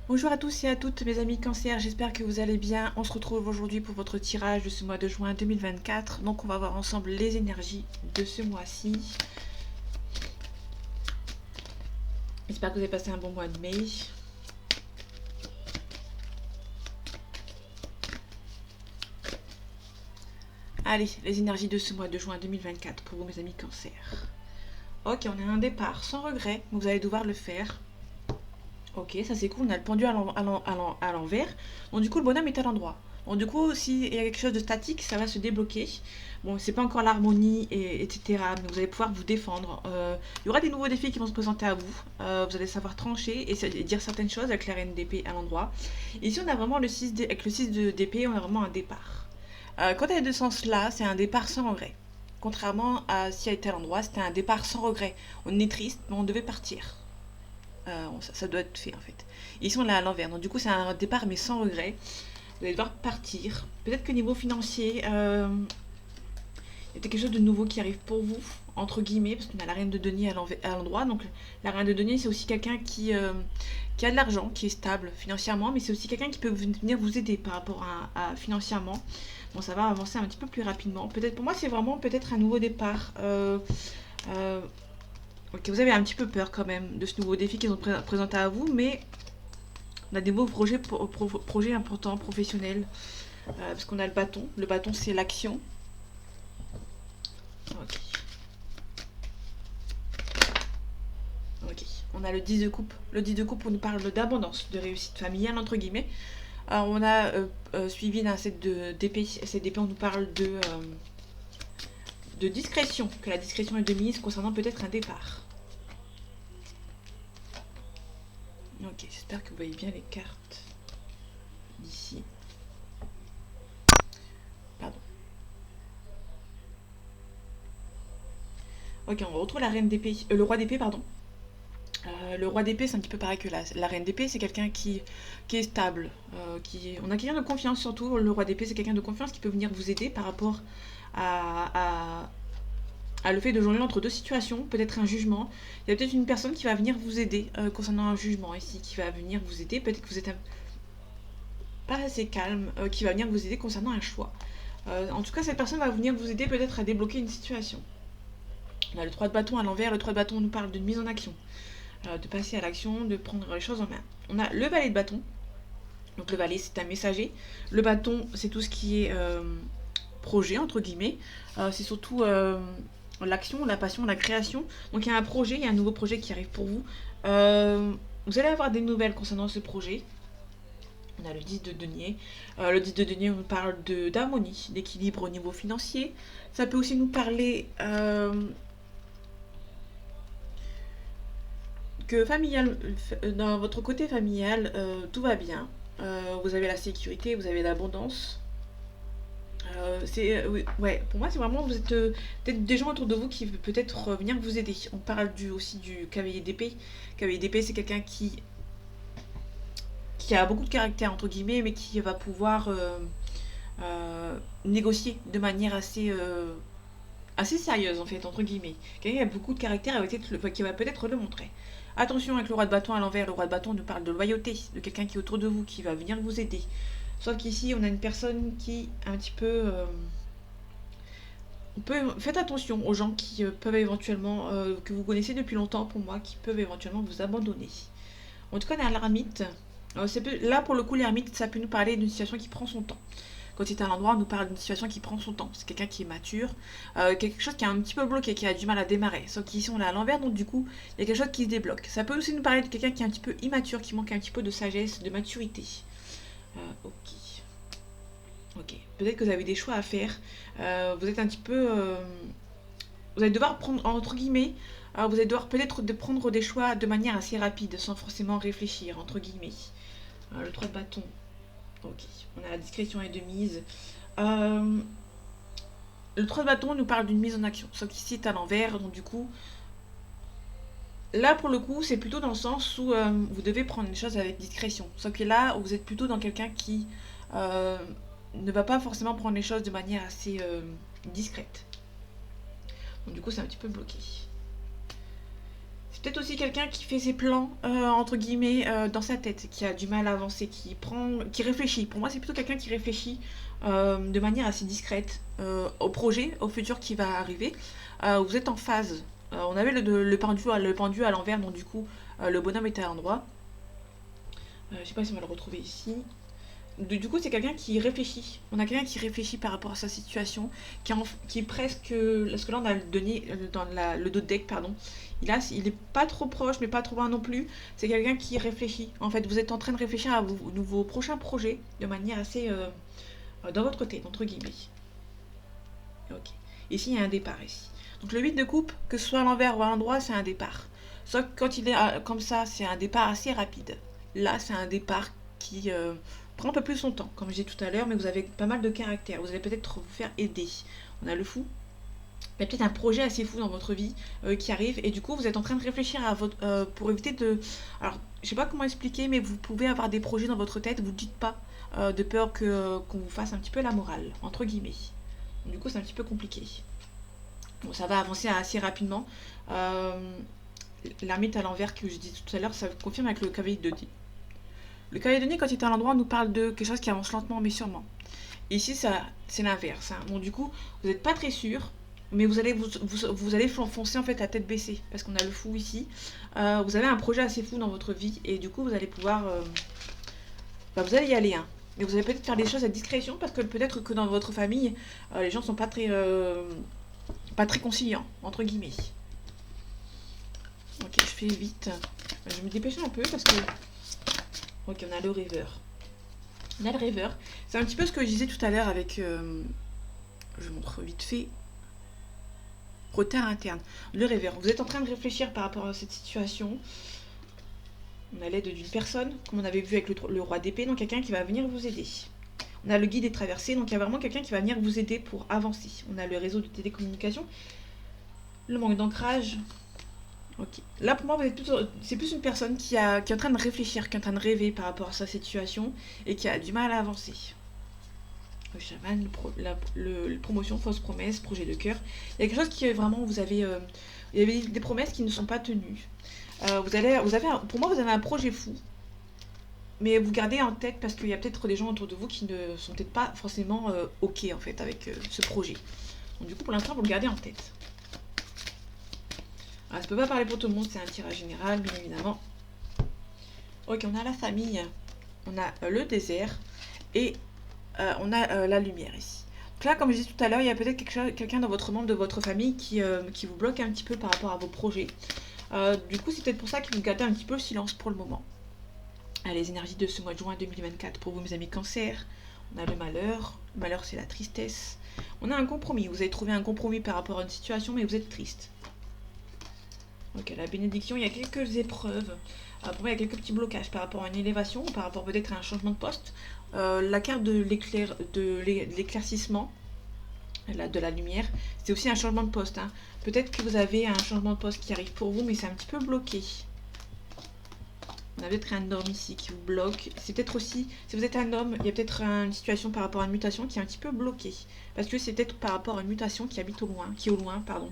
Bonjour à tous et à toutes mes amis Cancer, j'espère que vous allez bien. On se retrouve aujourd'hui pour votre tirage de ce mois de juin 2024. Donc on va voir ensemble les énergies de ce mois-ci. J'espère que vous avez passé un bon mois de mai. Allez, les énergies de ce mois de juin 2024 pour vous mes amis Cancer. Ok, on a un départ sans regret, vous allez devoir le faire. Ok, ça c'est cool, on a le pendu à l'envers. Donc du coup, le bonhomme est à l'endroit. Bon, du coup, s'il y a quelque chose de statique, ça va se débloquer. Bon, c'est pas encore l'harmonie, etc. Mais vous allez pouvoir vous défendre. Il y aura des nouveaux défis qui vont se présenter à vous. Vous allez savoir trancher et dire certaines choses avec la reine d'épée à l'endroit. Et ici, on a vraiment le 6 avec le 6 d'épée, on a vraiment un départ. Quand elle est de ce sens-là, c'est un départ sans regret. Contrairement à si elle était à l'endroit, c'était un départ sans regret. On est triste, mais on devait partir. Ça doit être fait en fait. Et ici on l'a à l'envers, donc du coup c'est un départ mais sans regret. Vous allez devoir partir. Peut-être que niveau financier, il y a quelque chose de nouveau qui arrive pour vous, entre guillemets, parce qu'on a la reine de denier à l'endroit. Donc la reine de denier c'est aussi quelqu'un qui a de l'argent, qui est stable financièrement, mais c'est aussi quelqu'un qui peut venir vous aider par rapport à financièrement. Bon, ça va avancer un petit peu plus rapidement. Peut-être pour moi c'est vraiment peut-être un nouveau départ. Euh, Ok, vous avez un petit peu peur quand même de ce nouveau défi qu'ils ont présenté à vous, mais on a des beaux projets importants, professionnels, parce qu'on a le bâton. Le bâton, c'est l'action. Ok, ok. On a le 10 de coupe. Le 10 de coupe, on nous parle d'abondance, de réussite familiale, entre guillemets. Alors, on a suivi d'un set d'épée. Cette d'épée, on nous parle de discrétion, que la discrétion est de mise concernant peut-être un départ. Ok, j'espère que vous voyez bien les cartes d'ici. Pardon. Ok, on retrouve la reine d'épée, le roi d'épée, pardon. Le roi d'épée, c'est un petit peu pareil que la reine d'épée, c'est quelqu'un qui est stable. On a quelqu'un de confiance surtout. Le roi d'épée, c'est quelqu'un de confiance qui peut venir vous aider par rapport à, à le fait de jongler entre deux situations, peut-être un jugement. Il y a peut-être une personne qui va venir vous aider concernant un jugement ici, qui va venir vous aider. Peut-être que vous êtes pas assez calme, qui va venir vous aider concernant un choix. En tout cas, cette personne va venir vous aider peut-être à débloquer une situation. On a le 3 de bâton à l'envers. Le 3 de bâton nous parle d'une mise en action. De passer à l'action, de prendre les choses en main. On a le valet de bâton. Donc le valet, c'est un messager. Le bâton, c'est tout ce qui est projet, entre guillemets. C'est surtout l'action, la passion, la création. Donc il y a un projet, il y a un nouveau projet qui arrive pour vous. Vous allez avoir des nouvelles concernant ce projet. On a le 10 de denier. Le 10 de denier, on parle d'harmonie, d'équilibre au niveau financier. Ça peut aussi nous parler que familial, dans votre côté familial, tout va bien. Vous avez la sécurité, vous avez l'abondance. Oui, ouais, pour moi, c'est vraiment, vous êtes peut-être des gens autour de vous qui peut-être venir vous aider. On parle aussi du cavalier d'épée. Cavalier d'épée, c'est quelqu'un qui a beaucoup de caractère, entre guillemets, mais qui va pouvoir négocier de manière assez sérieuse, en fait, entre guillemets. Quelqu'un qui a beaucoup de caractère et qui va peut-être le montrer. Attention avec le roi de bâton à l'envers. Le roi de bâton nous parle de loyauté, de quelqu'un qui est autour de vous, qui va venir vous aider. Sauf qu'ici, on a une personne qui un petit peu... faites attention aux gens qui peuvent éventuellement, que vous connaissez depuis longtemps pour moi, qui peuvent éventuellement vous abandonner. En tout cas, on a l'ermite. Là, pour le coup, l'ermite, ça peut nous parler d'une situation qui prend son temps. Quand c'est à l'endroit, on nous parle d'une situation qui prend son temps. C'est quelqu'un qui est mature, quelque chose qui est un petit peu bloqué, qui a du mal à démarrer. Sauf qu'ici, on est à l'envers, donc du coup, il y a quelque chose qui se débloque. Ça peut aussi nous parler de quelqu'un qui est un petit peu immature, qui manque un petit peu de sagesse, de maturité. Ok. Ok. Peut-être que vous avez des choix à faire. Vous êtes un petit peu... vous allez devoir prendre, entre guillemets, vous allez devoir peut-être prendre des choix de manière assez rapide, sans forcément réfléchir, entre guillemets. Le 3 de bâton. Ok. On a la discrétion et de mise. Euh, le 3 de bâton nous parle d'une mise en action. Sauf qu'ici, c'est à l'envers, donc du coup... Là, pour le coup, c'est plutôt dans le sens où vous devez prendre les choses avec discrétion. Sauf que là, vous êtes plutôt dans quelqu'un qui euh, ne va pas forcément prendre les choses de manière assez discrète. Donc du coup, c'est un petit peu bloqué. C'est peut-être aussi quelqu'un qui fait ses plans, entre guillemets, dans sa tête, qui a du mal à avancer, qui réfléchit. Pour moi, c'est plutôt quelqu'un qui réfléchit de manière assez discrète au projet, au futur qui va arriver. Vous êtes en phase. On avait le pendu à l'envers, donc du coup, le bonhomme était à l'endroit. Je sais pas si on va le retrouver ici. Du coup, c'est quelqu'un qui réfléchit. On a quelqu'un qui réfléchit par rapport à sa situation, qui est presque. Parce que là, on a le denier dans le dos de deck, pardon. Il est pas trop proche, mais pas trop loin non plus. C'est quelqu'un qui réfléchit. En fait, vous êtes en train de réfléchir à vos prochains projets de manière assez. Dans votre tête, entre guillemets. Ok. Ici, il y a un départ, ici. Donc, le 8 de coupe, que ce soit à l'envers ou à l'endroit, c'est un départ. Sauf que quand il est comme ça, c'est un départ assez rapide. Là, c'est un départ qui prend un peu plus son temps, comme je disais tout à l'heure, mais vous avez pas mal de caractère. Vous allez peut-être vous faire aider. On a le fou. Il y a peut-être un projet assez fou dans votre vie qui arrive, et du coup, vous êtes en train de réfléchir à votre, pour éviter de. Alors, je sais pas comment expliquer, mais vous pouvez avoir des projets dans votre tête, vous ne dites pas, de peur qu'on vous fasse un petit peu la morale, entre guillemets. Donc, du coup, c'est un petit peu compliqué. Bon, ça va avancer assez rapidement. L'ermite à l'envers que je disais tout à l'heure, ça confirme avec le cavalier de dés. Le cavalier de dés, quand il est à l'endroit, nous parle de quelque chose qui avance lentement mais sûrement. Ici, c'est l'inverse. Hein. Bon, du coup, vous n'êtes pas très sûr, mais vous allez foncer en fait à tête baissée, parce qu'on a le fou ici. Vous avez un projet assez fou dans votre vie, et du coup, vous allez pouvoir... vous allez y aller. Hein. Mais vous allez peut-être faire des choses à discrétion, parce que peut-être que dans votre famille, les gens sont pas très conciliants, entre guillemets. Ok, je fais vite. Je vais me dépêcher un peu, parce que... Ok, on a le rêveur. On a le rêveur. C'est un petit peu ce que je disais tout à l'heure avec... je montre vite fait. Retard interne. Le rêveur. Vous êtes en train de réfléchir par rapport à cette situation. On a l'aide d'une personne, comme on avait vu avec le roi d'épée, donc quelqu'un qui va venir vous aider. On a le guide des traversées, donc il y a vraiment quelqu'un qui va venir vous aider pour avancer. On a le réseau de télécommunications. Le manque d'ancrage. Ok. Là, pour moi, c'est plus une personne qui est en train de réfléchir, qui est en train de rêver par rapport à sa situation et qui a du mal à avancer. Le chaman, le promotion, fausse promesse, projet de cœur. Il y a quelque chose qui est vraiment, il y avait des promesses qui ne sont pas tenues. Pour moi, vous avez un projet fou, mais vous gardez en tête parce qu'il y a peut-être des gens autour de vous qui ne sont peut-être pas forcément ok en fait avec ce projet. Donc du coup, pour l'instant, vous le gardez en tête. Alors, je peux pas parler pour tout le monde, c'est un tirage général, bien évidemment. Ok, on a la famille, on a le désert et on a la lumière ici. Donc là, comme je disais tout à l'heure, il y a peut-être quelqu'un dans votre membre de votre famille qui vous bloque un petit peu par rapport à vos projets. Du coup, c'est peut-être pour ça que vous gardez un petit peu le silence pour le moment. Les énergies de ce mois de juin 2024 pour vous, mes amis cancer. On a le malheur. Le malheur, c'est la tristesse. On a un compromis. Vous avez trouvé un compromis par rapport à une situation, mais vous êtes triste. Ok, la bénédiction, il y a quelques épreuves. Pour moi, il y a quelques petits blocages par rapport à une élévation, par rapport peut-être à un changement de poste. La carte de l'éclaircissement, de la lumière, c'est aussi un changement de poste. Hein. Peut-être que vous avez un changement de poste qui arrive pour vous, mais c'est un petit peu bloqué. On a peut-être un homme ici qui vous bloque. C'est peut-être aussi, si vous êtes un homme, il y a peut-être une situation par rapport à une mutation qui est un petit peu bloquée. Parce que c'est peut-être par rapport à une mutation qui habite au loin, pardon.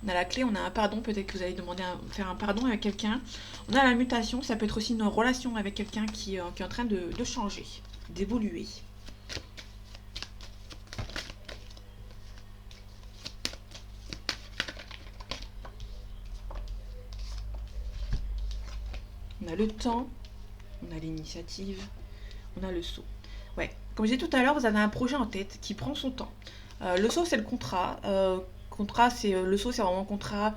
On a la clé, on a un pardon, peut-être que vous allez demander faire un pardon à quelqu'un. On a la mutation, ça peut être aussi une relation avec quelqu'un qui est en train de changer, d'évoluer. On a le temps, on a l'initiative, on a le saut. Ouais, comme j'ai dit tout à l'heure, vous avez un projet en tête qui prend son temps. Le saut, c'est le contrat. Le saut, c'est vraiment un contrat,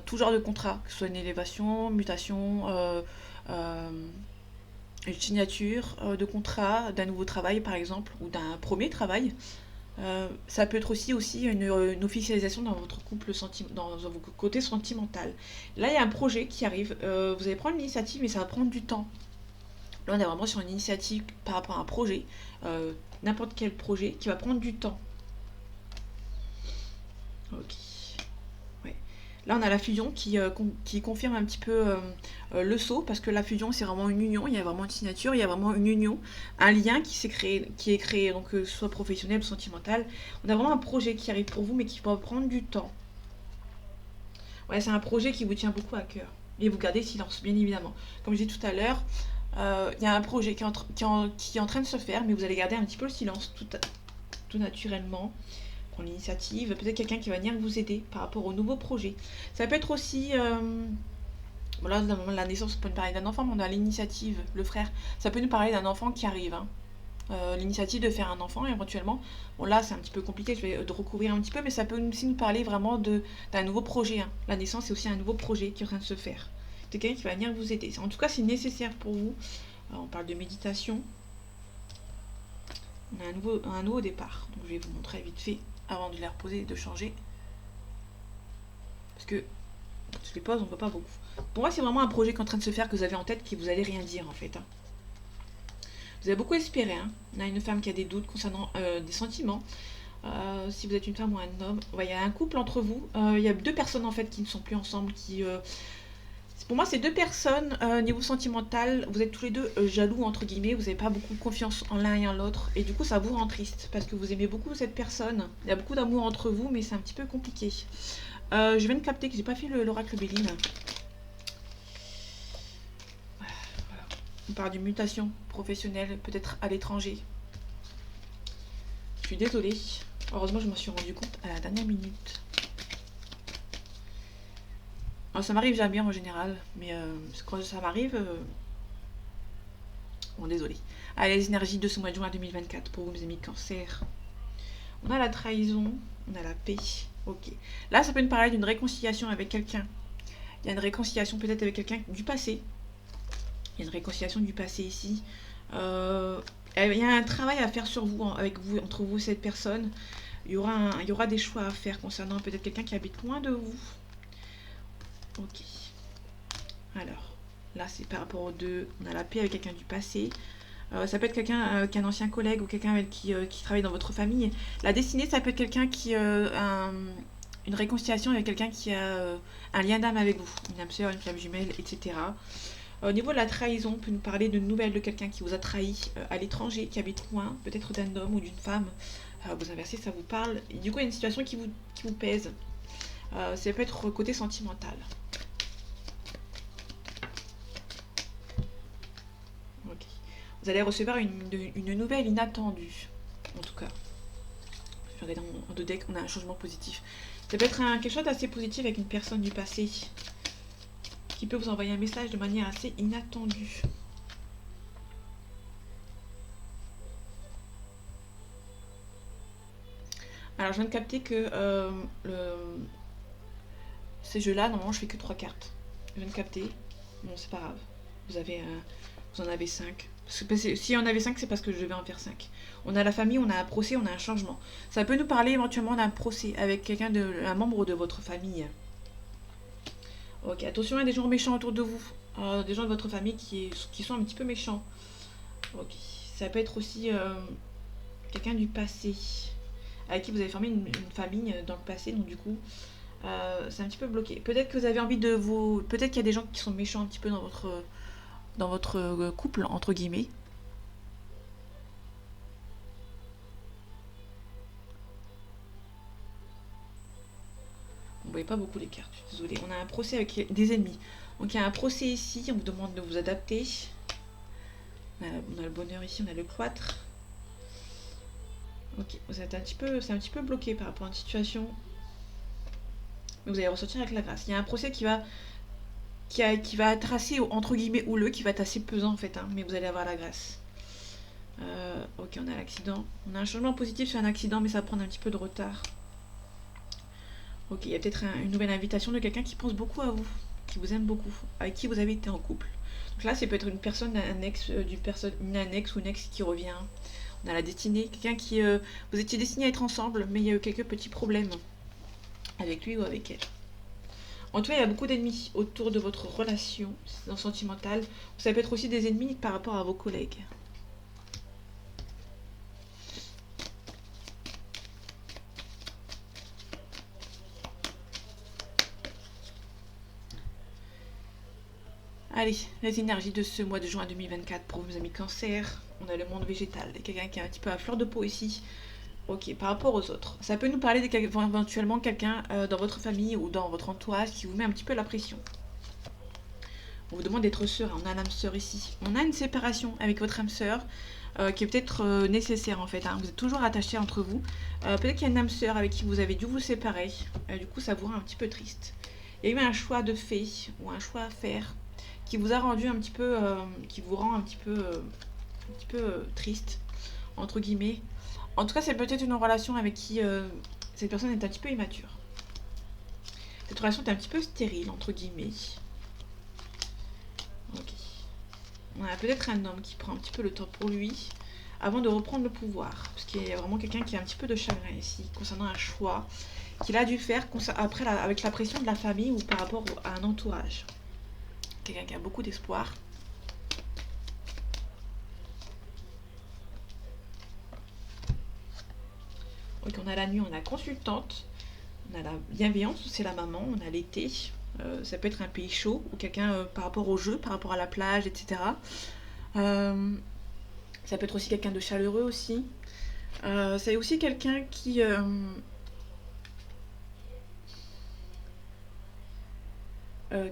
tout genre de contrat, que ce soit une élévation, mutation, une signature de contrat, d'un nouveau travail par exemple, ou d'un premier travail. Ça peut être aussi une officialisation dans votre couple, dans votre côté sentimental. Là, il y a un projet qui arrive, vous allez prendre l'initiative, mais ça va prendre du temps. Là, on est vraiment sur une initiative par rapport à un projet, n'importe quel projet, qui va prendre du temps. Ok. Ouais. Là, on a la fusion qui confirme un petit peu le saut, parce que la fusion, c'est vraiment une union, il y a vraiment une signature, il y a vraiment une union, un lien qui est créé, donc soit professionnel ou sentimental. On a vraiment un projet qui arrive pour vous, mais qui va prendre du temps. Ouais, c'est un projet qui vous tient beaucoup à cœur. Et vous gardez silence, bien évidemment. Comme je disais tout à l'heure, il y a un projet qui est en train de se faire, mais vous allez garder un petit peu le silence tout naturellement. Prendre l'initiative. Peut-être quelqu'un qui va venir vous aider par rapport au nouveau projet. Ça peut être aussi... voilà, dans le moment de la naissance, ça peut nous parler d'un enfant, mais on a l'initiative, le frère. Ça peut nous parler d'un enfant qui arrive, hein. L'initiative de faire un enfant éventuellement. Bon là c'est un petit peu compliqué, je vais de recouvrir un petit peu, mais ça peut aussi nous parler vraiment d'un nouveau projet, hein. La naissance c'est aussi un nouveau projet qui est en train de se faire. C'est quelqu'un qui va venir vous aider. En tout cas c'est nécessaire pour vous. Alors, on parle de méditation. On a un nouveau départ. Donc je vais vous montrer vite fait avant de les reposer et de changer. Parce que quand je les pose on ne voit pas beaucoup. Pour moi c'est vraiment un projet qui est en train de se faire que vous avez en tête qui vous allez rien dire en fait, hein. Vous avez beaucoup espéré, hein. On a une femme qui a des doutes concernant des sentiments. Si vous êtes une femme ou un homme, ouais, il y a un couple entre vous. Il y a deux personnes en fait qui ne sont plus ensemble. Pour moi, c'est deux personnes niveau sentimental. Vous êtes tous les deux jaloux entre guillemets. Vous n'avez pas beaucoup de confiance en l'un et en l'autre. Et du coup, ça vous rend triste parce que vous aimez beaucoup cette personne. Il y a beaucoup d'amour entre vous, mais c'est un petit peu compliqué. Je viens de capter que j'ai pas fait l'oracle Béline. On parle d'une mutation professionnelle, peut-être à l'étranger. Je suis désolée. Heureusement, je m'en suis rendu compte à la dernière minute. Alors, ça m'arrive jamais en général, mais quand ça m'arrive... Bon, désolé. Allez, les énergies de ce mois de juin 2024 pour vous, mes amis cancer. On a la trahison, on a la paix. Ok. Là, ça peut nous parler d'une réconciliation avec quelqu'un. Il y a une réconciliation peut-être avec quelqu'un du passé. Il y a une réconciliation du passé ici. Il y a un travail à faire sur vous, avec vous, entre vous et cette personne. Il y aura des choix à faire concernant peut-être quelqu'un qui habite loin de vous. Ok. Alors, là c'est par rapport aux deux. On a la paix avec quelqu'un du passé. Ça peut être quelqu'un qui est un ancien collègue ou quelqu'un avec qui travaille dans votre famille. La destinée, ça peut être quelqu'un qui une réconciliation avec quelqu'un qui a un lien d'âme avec vous. Une âme sœur, une flamme jumelle, etc. Au niveau de la trahison, on peut nous parler de nouvelles de quelqu'un qui vous a trahi à l'étranger, qui habite loin, peut-être d'un homme ou d'une femme. Vous inversez, ça vous parle. Et du coup, il y a une situation qui vous pèse. Ça peut être côté sentimental. Ok. Vous allez recevoir une nouvelle inattendue. En tout cas. Je vais regarder en deux decks, on a un changement positif. Ça peut être quelque chose d'assez positif avec une personne du passé qui peut vous envoyer un message de manière assez inattendue. Alors je viens de capter que ces jeux-là, normalement je fais que 3 cartes. Je viens de capter. Bon, c'est pas grave. Vous en avez 5. Si on avait 5, c'est parce que je devais en faire 5. On a la famille, on a un procès, on a un changement. Ça peut nous parler éventuellement d'un procès avec un membre de votre famille. Ok, attention, il y a des gens méchants autour de vous. Des gens de votre famille qui sont un petit peu méchants. Ok, ça peut être aussi quelqu'un du passé avec qui vous avez formé une famille dans le passé, donc du coup c'est un petit peu bloqué. Peut-être que vous avez envie de vous... Peut-être qu'il y a des gens qui sont méchants un petit peu dans votre couple, entre guillemets. Vous voyez pas beaucoup les cartes, je suis désolée. On a un procès avec des ennemis. Donc il y a un procès ici, on vous demande de vous adapter. On a le bonheur ici, on a le cloître. Ok, vous êtes c'est un petit peu bloqué par rapport à une situation. Mais vous allez ressortir avec la grâce. Il y a un procès qui va être assez, entre guillemets, houleux, qui va être assez pesant en fait, hein, mais vous allez avoir la grâce. Ok, on a l'accident. On a un changement positif sur un accident, mais ça va prendre un petit peu de retard. Ok, il y a peut-être une nouvelle invitation de quelqu'un qui pense beaucoup à vous, qui vous aime beaucoup, avec qui vous avez été en couple. Donc là, ça peut être une personne, un ex ou une ex qui revient. On a la destinée, quelqu'un qui... vous étiez destiné à être ensemble, mais il y a eu quelques petits problèmes avec lui ou avec elle. En tout cas, il y a beaucoup d'ennemis autour de votre relation sentimentale. Ça peut être aussi des ennemis par rapport à vos collègues. Allez, les énergies de ce mois de juin 2024 pour vos amis cancer. On a le monde végétal, quelqu'un qui est un petit peu à fleur de peau ici. Ok, par rapport aux autres. Ça peut nous parler éventuellement quelqu'un dans votre famille ou dans votre entourage qui vous met un petit peu la pression. On vous demande d'être serein. On a l'âme sœur ici. On a une séparation avec votre âme sœur qui est peut-être nécessaire en fait. Hein. Vous êtes toujours attachés entre vous. Peut-être qu'il y a une âme sœur avec qui vous avez dû vous séparer. Du coup, ça vous rend un petit peu triste. Il y a eu un choix de fait ou un choix à faire qui vous a rendu un petit peu, qui vous rend un petit peu triste entre guillemets. En tout cas, c'est peut-être une relation avec qui cette personne est un petit peu immature. Cette relation est un petit peu stérile entre guillemets. Ok. On a peut-être un homme qui prend un petit peu le temps pour lui avant de reprendre le pouvoir. Parce qu'il y a vraiment quelqu'un qui a un petit peu de chagrin ici concernant un choix qu'il a dû faire après avec la pression de la famille ou par rapport à un entourage. Quelqu'un qui a beaucoup d'espoir. Ok, on a la nuit, on a la consultante. On a la bienveillance, c'est la maman, on a l'été. Ça peut être un pays chaud ou quelqu'un par rapport au jeu, par rapport à la plage, etc. Ça peut être aussi quelqu'un de chaleureux aussi. C'est aussi quelqu'un qui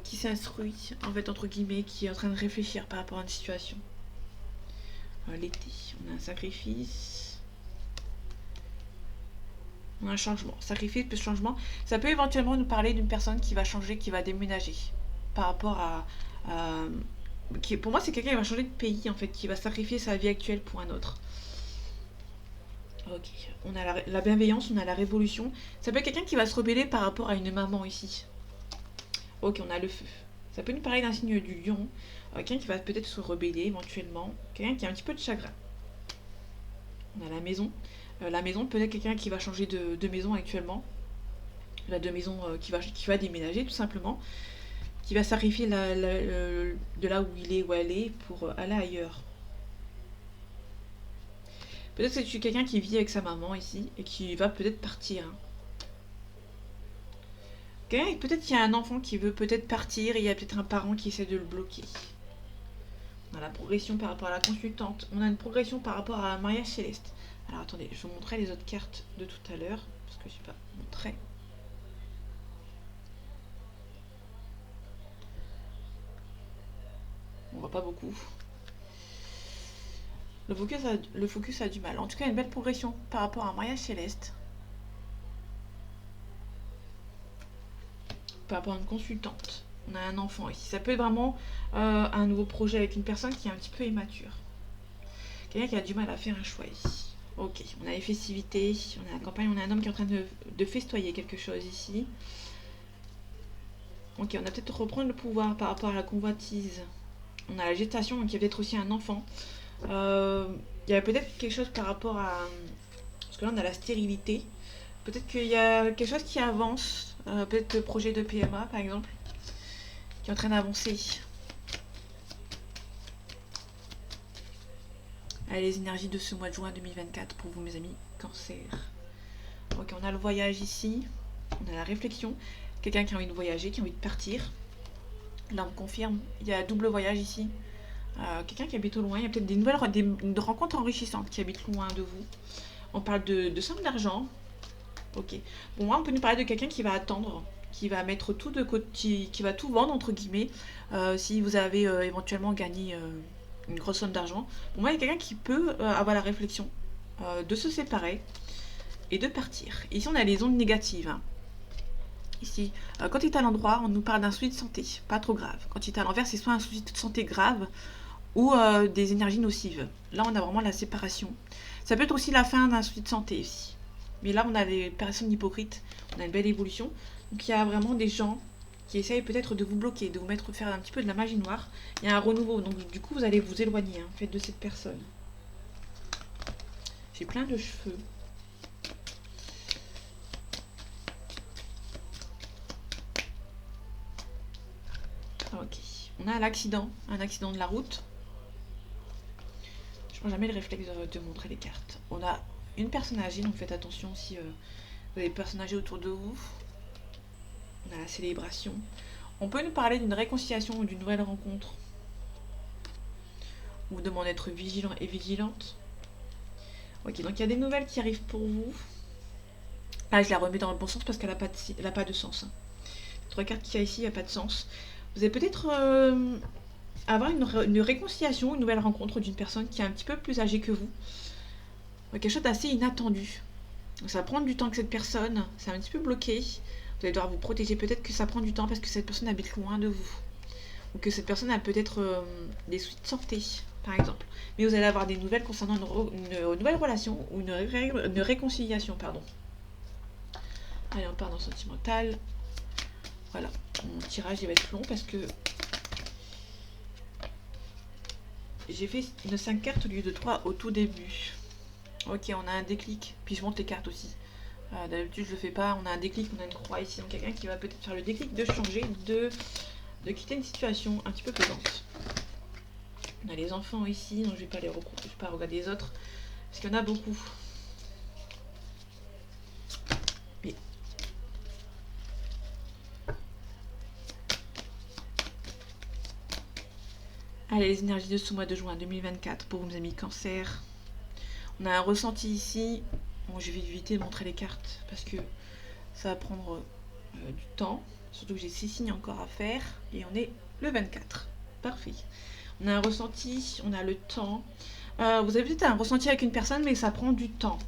s'instruit, en fait, entre guillemets, qui est en train de réfléchir par rapport à une situation. L'été, on a un sacrifice. On a un changement. Sacrifice plus changement. Ça peut éventuellement nous parler d'une personne qui va changer, qui va déménager. Par rapport pour moi, c'est quelqu'un qui va changer de pays, en fait, qui va sacrifier sa vie actuelle pour un autre. Ok. On a la bienveillance, on a la révolution. Ça peut être quelqu'un qui va se rebeller par rapport à une maman ici. Ok, on a le feu. Ça peut nous parler d'un signe du lion. Quelqu'un qui va peut-être se rebeller éventuellement. Quelqu'un qui a un petit peu de chagrin. On a la maison. La maison, peut-être quelqu'un qui va changer de maison actuellement. La de maison qui va déménager tout simplement. Qui va sacrifier de là où il est, où elle est, pour aller ailleurs. Peut-être que c'est quelqu'un qui vit avec sa maman ici et qui va peut-être partir. Hein. Peut-être qu'il y a un enfant qui veut peut-être partir et il y a peut-être un parent qui essaie de le bloquer. On a la progression par rapport à la consultante. On a une progression par rapport à un mariage céleste. Alors attendez, je vous montrerai les autres cartes de tout à l'heure. Parce que je n'ai pas montré. On voit pas beaucoup. Le focus a du mal. En tout cas, une belle progression par rapport à un mariage céleste. Par rapport à une consultante. On a un enfant ici. Ça peut être vraiment un nouveau projet avec une personne qui est un petit peu immature. Quelqu'un qui a du mal à faire un choix ici. Ok, on a les festivités, on a la campagne, on a un homme qui est en train de festoyer quelque chose ici. Ok, on a peut-être reprendre le pouvoir par rapport à la convoitise. On a la gestation, donc il y a peut-être aussi un enfant. Il y a peut-être quelque chose par rapport à... Parce que là, on a la stérilité. Peut-être qu'il y a quelque chose qui avance. Peut-être le projet de PMA, par exemple, qui est en train d'avancer. Allez, les énergies de ce mois de juin 2024 pour vous, mes amis, cancer. Ok, on a le voyage ici. On a la réflexion. Quelqu'un qui a envie de voyager, qui a envie de partir. Là, on confirme. Il y a double voyage ici. Quelqu'un qui habite au loin. Il y a peut-être des rencontres enrichissantes qui habitent loin de vous. On parle de somme d'argent. Ok. Bon, moi, on peut nous parler de quelqu'un qui va attendre, qui va mettre tout de côté, qui va tout vendre, entre guillemets, si vous avez éventuellement gagné une grosse somme d'argent. Pour moi, il y a quelqu'un qui peut avoir la réflexion de se séparer et de partir. Ici, on a les ondes négatives. Hein. Ici, quand il est à l'endroit, on nous parle d'un souci de santé, pas trop grave. Quand il est à l'envers, c'est soit un souci de santé grave ou des énergies nocives. Là, on a vraiment la séparation. Ça peut être aussi la fin d'un souci de santé ici. Mais là, on a les personnes hypocrites, on a une belle évolution. Donc, il y a vraiment des gens qui essayent peut-être de vous bloquer, de vous mettre faire un petit peu de la magie noire. Il y a un renouveau, donc du coup, vous allez vous éloigner en fait de cette personne. J'ai plein de cheveux. Ok. On a l'accident, un accident de la route. Je prends jamais le réflexe de montrer les cartes. On a une personne âgée, donc faites attention si vous avez des personnes âgées autour de vous. On a la célébration. On peut nous parler d'une réconciliation ou d'une nouvelle rencontre. On vous demande d'être vigilant et vigilante. Ok, donc il y a des nouvelles qui arrivent pour vous. Ah, je la remets dans le bon sens parce qu'elle n'a pas de sens. Hein. Les 3 cartes qu'il y a ici, il n'y a pas de sens. Vous allez peut-être avoir une réconciliation, une nouvelle rencontre d'une personne qui est un petit peu plus âgée que vous. Quelque chose d'assez inattendu. Donc ça va prendre du temps que cette personne, c'est un petit peu bloqué. Vous allez devoir vous protéger. Peut-être que ça prend du temps parce que cette personne habite loin de vous. Ou que cette personne a peut-être des soucis de santé, par exemple. Mais vous allez avoir des nouvelles concernant une nouvelle relation ou une réconciliation, pardon. Allez, on part dans le sentimental. Voilà, mon tirage il va être long parce que j'ai fait une 5 cartes au lieu de 3 au tout début. Ok, on a un déclic. Puis je monte les cartes aussi. D'habitude je le fais pas. On a un déclic, on a une croix ici. Donc quelqu'un qui va peut-être faire le déclic de changer, de quitter une situation un petit peu pesante. On a les enfants ici. Donc je vais pas les recouper, je vais pas regarder les autres. Parce qu'il y en a beaucoup. Mais... Allez, les énergies de ce mois de juin 2024 pour mes amis cancer. On a un ressenti ici. Bon, je vais éviter de montrer les cartes parce que ça va prendre du temps. Surtout que j'ai 6 signes encore à faire. Et on est le 24. Parfait. On a un ressenti, on a le temps. Vous avez peut-être un ressenti avec une personne, mais ça prend du temps.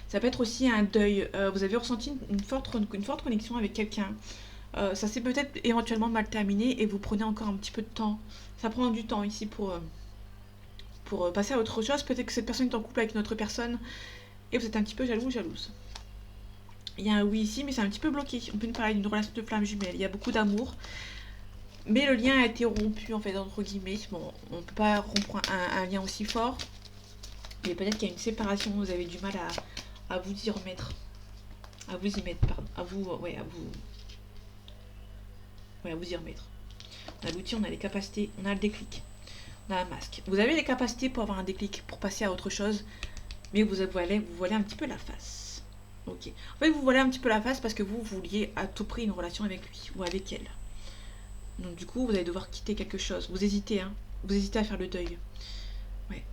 Ça peut être aussi un deuil. Vous avez ressenti une forte connexion avec quelqu'un. Ça s'est peut-être éventuellement mal terminé et vous prenez encore un petit peu de temps. Ça prend du temps ici pour passer à autre chose. Peut-être que cette personne est en couple avec une autre personne et vous êtes un petit peu jaloux ou jalouse. Il y a un oui ici, mais c'est un petit peu bloqué. On peut nous parler d'une relation de flamme jumelle. Il y a beaucoup d'amour. Mais le lien a été rompu, en fait, entre guillemets. Bon, on ne peut pas rompre un lien aussi fort. Mais peut-être qu'il y a une séparation, vous avez du mal à vous y remettre. À vous y mettre, pardon. À vous y remettre. On a l'outil, on a les capacités, on a le déclic. On a un masque. Vous avez les capacités pour avoir un déclic, pour passer à autre chose. Mais vous voilez un petit peu la face. Ok. En fait, vous voilez un petit peu la face parce que vous vouliez à tout prix une relation avec lui ou avec elle. Donc du coup, vous allez devoir quitter quelque chose. Vous hésitez, hein. Vous hésitez à faire le deuil. Ouais.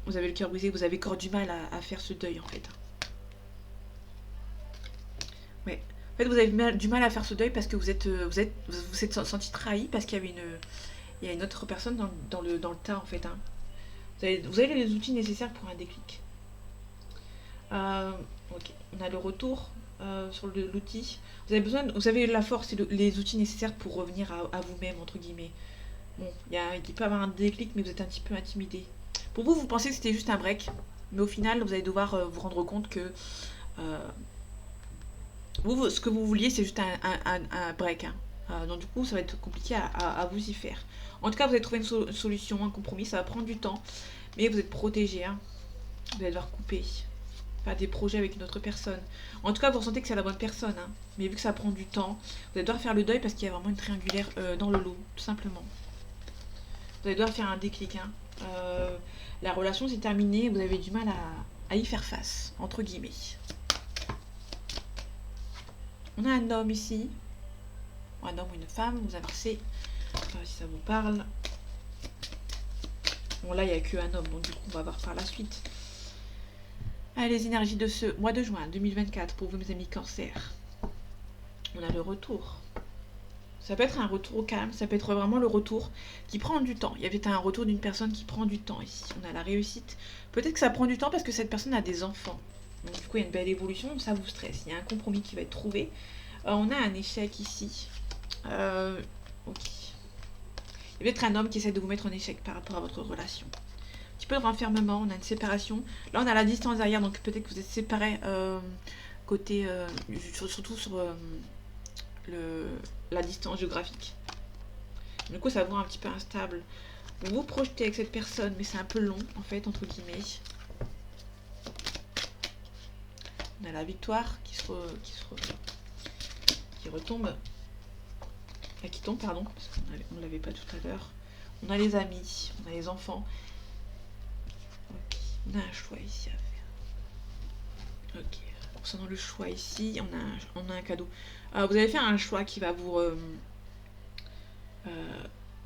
Vous avez le cœur brisé, vous avez encore du mal à faire ce deuil, en fait. Ouais. En fait, vous avez du mal à faire ce deuil parce que vous êtes senti trahi parce qu'il y avait il y a une autre personne dans le tas, en fait. Hein. Vous avez les outils nécessaires pour un déclic. Ok. On a le retour sur l'outil. Vous avez la force et les outils nécessaires pour revenir à vous-même, entre guillemets. Bon, il peut y avoir un déclic, mais vous êtes un petit peu intimidé. Pour vous, vous pensez que c'était juste un break, mais au final, vous allez devoir vous rendre compte que ce que vous vouliez, c'est juste un break. Hein. Donc du coup, ça va être compliqué à vous y faire. En tout cas, vous avez trouvé une solution, un compromis, ça va prendre du temps, mais vous êtes protégé. Hein. Vous allez devoir couper. Faire des projets avec une autre personne. En tout cas, vous ressentez que c'est la bonne personne. Hein. Mais vu que ça prend du temps, vous allez devoir faire le deuil parce qu'il y a vraiment une triangulaire dans le lot, tout simplement. Vous allez devoir faire un déclic. Hein. La relation s'est terminée, vous avez du mal à y faire face, entre guillemets. On a un homme ici. Un homme ou une femme, vous inversez. Si ça vous parle. Bon, là, il n'y a qu'un homme, donc du coup, on va voir par la suite. Allez, les énergies de ce mois de juin 2024 pour vous, mes amis cancer. On a le retour. Ça peut être un retour au calme, ça peut être vraiment le retour qui prend du temps. Il y avait un retour d'une personne qui prend du temps ici. On a la réussite. Peut-être que ça prend du temps parce que cette personne a des enfants. Donc du coup, il y a une belle évolution, ça vous stresse. Il y a un compromis qui va être trouvé. On a un échec ici. Ok. Il y a peut-être un homme qui essaie de vous mettre en échec par rapport à votre relation. Un petit peu de renfermement, on a une séparation. Là, on a la distance derrière, donc peut-être que vous êtes séparés côté... surtout sur... la distance géographique. Du coup, ça va vous rend un petit peu instable. Vous vous projetez avec cette personne, mais c'est un peu long, en fait, entre guillemets. On a la victoire qui retombe. Qui tombe, pardon, parce qu'on ne l'avait pas tout à l'heure. On a les amis, on a les enfants. Ok, on a un choix ici à faire. Ok. Concernant le choix ici, on a un cadeau. Vous avez fait un choix qui va vous...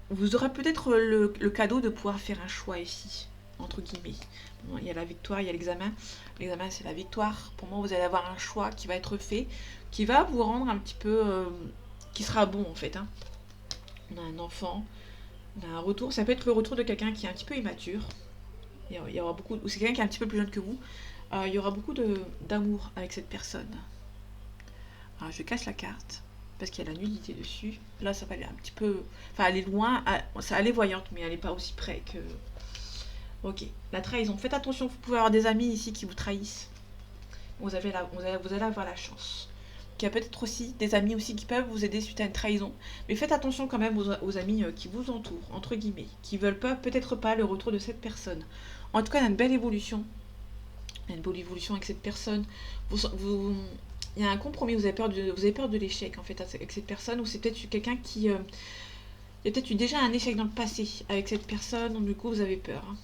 vous aurez peut-être le cadeau de pouvoir faire un choix ici. entre guillemets. Bon, il y a la victoire, il y a l'examen. L'examen, c'est la victoire. Pour moi, vous allez avoir un choix qui va être fait, qui va vous rendre un petit peu... qui sera bon, en fait. Hein. On a un enfant, on a un retour. Ça peut être le retour de quelqu'un qui est un petit peu immature. Il y aura beaucoup... Ou c'est quelqu'un qui est un petit peu plus jeune que vous. Il y aura beaucoup d'amour avec cette personne. Alors, je cache la carte parce qu'il y a la nudité dessus. Là, ça va aller un petit peu... Enfin, aller loin. Elle est voyante, mais elle n'est pas aussi près que... Ok, la trahison. Faites attention, vous pouvez avoir des amis ici qui vous trahissent. Vous allez avoir la chance. Il y a peut-être aussi des amis aussi qui peuvent vous aider suite à une trahison. Mais faites attention quand même aux amis qui vous entourent, entre guillemets. Qui veulent peut-être pas le retour de cette personne. En tout cas, il y a une belle évolution. Il y a une belle évolution avec cette personne. Il y a un compromis, vous avez peur de l'échec en fait avec cette personne. Ou c'est peut-être quelqu'un qui... il y a peut-être eu déjà un échec dans le passé avec cette personne. Donc du coup, vous avez peur. Hein.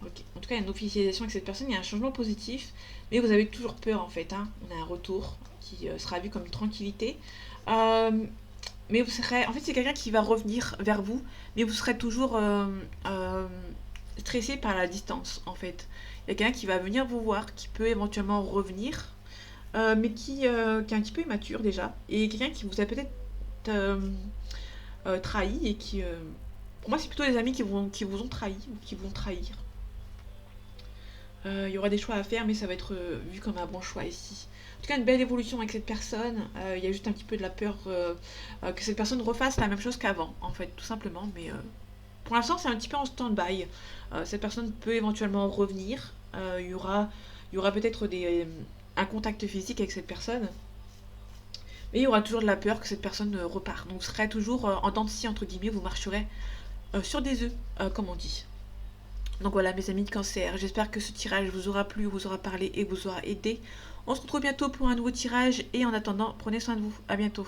Ok. En tout cas, il y a une officialisation avec cette personne, il y a un changement positif, mais vous avez toujours peur en fait. Hein. On a un retour qui sera vu comme une tranquillité. Mais vous serez. En fait, c'est quelqu'un qui va revenir vers vous, mais vous serez toujours stressé par la distance en fait. Il y a quelqu'un qui va venir vous voir, qui peut éventuellement revenir, mais qui est un petit peu immature déjà. Et quelqu'un qui vous a peut-être trahi et qui. Pour moi, c'est plutôt les amis qui vous ont trahi ou qui vont trahir. Il y aura des choix à faire, mais ça va être vu comme un bon choix ici. En tout cas, une belle évolution avec cette personne. Il y a juste un petit peu de la peur que cette personne refasse la même chose qu'avant, en fait, tout simplement. Mais pour l'instant, c'est un petit peu en stand-by. Cette personne peut éventuellement revenir. Il y aura peut-être un contact physique avec cette personne. Mais il y aura toujours de la peur que cette personne repart. Donc, vous serez toujours en dents de scie, entre guillemets, vous marcherez sur des œufs, comme on dit. Donc voilà mes amis de Cancer, j'espère que ce tirage vous aura plu, vous aura parlé et vous aura aidé. On se retrouve bientôt pour un nouveau tirage et en attendant, prenez soin de vous. À bientôt.